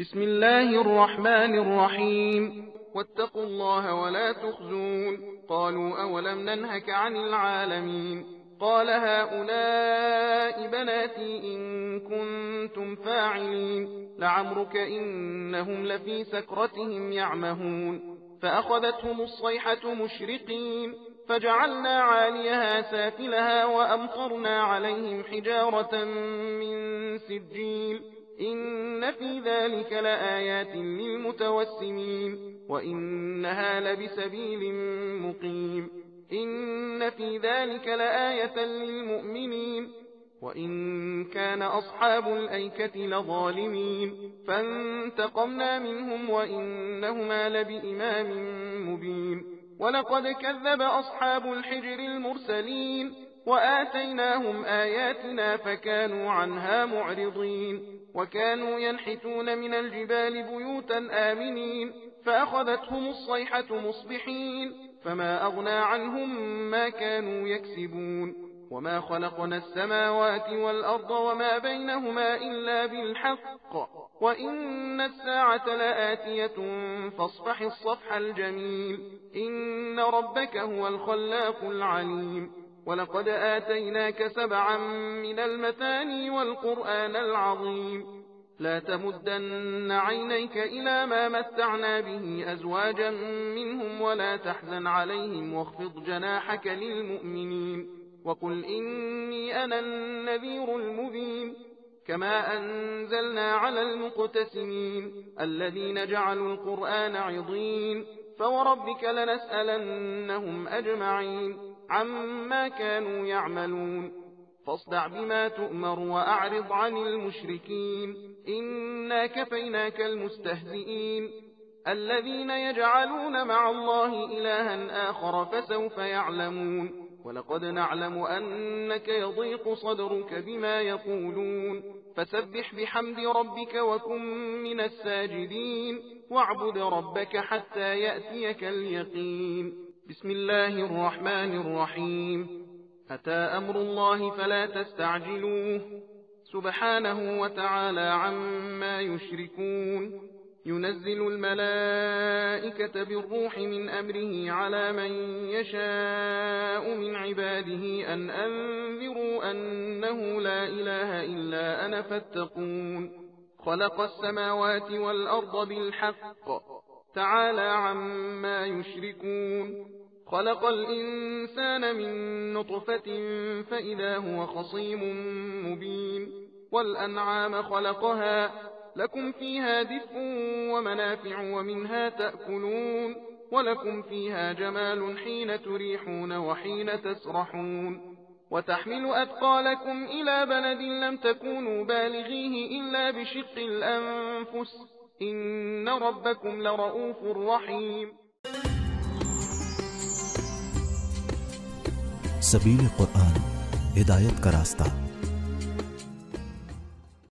بسم الله الرحمن الرحيم. واتقوا الله ولا تخزون. قالوا أولم ننهك عن العالمين. قال هؤلاء بناتي إن كنتم فاعلين. لعمرك إنهم لفي سكرتهم يعمهون. فأخذتهم الصيحة مشرقين فجعلنا عاليها سافلها وأمطرنا عليهم حجارة من سجيل. إن في ذلك لآيات للمتوسمين وإنها لبسبيل مقيم. إن في ذلك لآية للمؤمنين وإن كان أصحاب الأيكة لظالمين. فانتقمنا منهم وإنهما لبإمام مبين. ولقد كذب أصحاب الحجر المرسلين وآتيناهم آياتنا فكانوا عنها معرضين. وكانوا ينحتون من الجبال بيوتا آمنين فأخذتهم الصيحة مصبحين فما أغنى عنهم ما كانوا يكسبون. وما خلقنا السماوات والأرض وما بينهما إلا بالحق وإن الساعة لآتية فاصفح الصفح الجميل. إن ربك هو الخلاق العليم. ولقد آتيناك 7 من المثاني والقرآن العظيم. لا تمدن عينيك إلى ما متعنا به أزواجا منهم ولا تحزن عليهم واخفض جناحك للمؤمنين. وقل إني أنا النذير المبين. كما أنزلنا على المقتسمين الذين جعلوا القرآن عضين. فوربك لنسألنهم أجمعين عما كانوا يعملون. فاصدع بما تؤمر وأعرض عن المشركين. إنا كفيناك المستهزئين الذين يجعلون مع الله إلها آخر فسوف يعلمون. ولقد نعلم أنك يضيق صدرك بما يقولون. فسبح بحمد ربك وكن من الساجدين واعبد ربك حتى يأتيك اليقين. بسم الله الرحمن الرحيم. أتى أمر الله فلا تستعجلوه سبحانه وتعالى عما يشركون. ينزل الملائكة بالروح من أمره على من يشاء من عباده أن أنذروا أنه لا إله إلا أنا فاتقون. خلق السماوات والأرض بالحق تعالى عما يشركون. خلق الإنسان من نطفة فإذا هو خصيم مبين. والأنعام خلقها لكم فيها دفء ومنافع ومنها تأكلون. ولكم فيها جمال حين تريحون وحين تسرحون. وتحمل أثقالكم إلى بلد لم تكونوا بالغيه إلا بشق الأنفس إن ربكم لرؤوف رحيم. सबील कुरान हिदायत का रास्ता।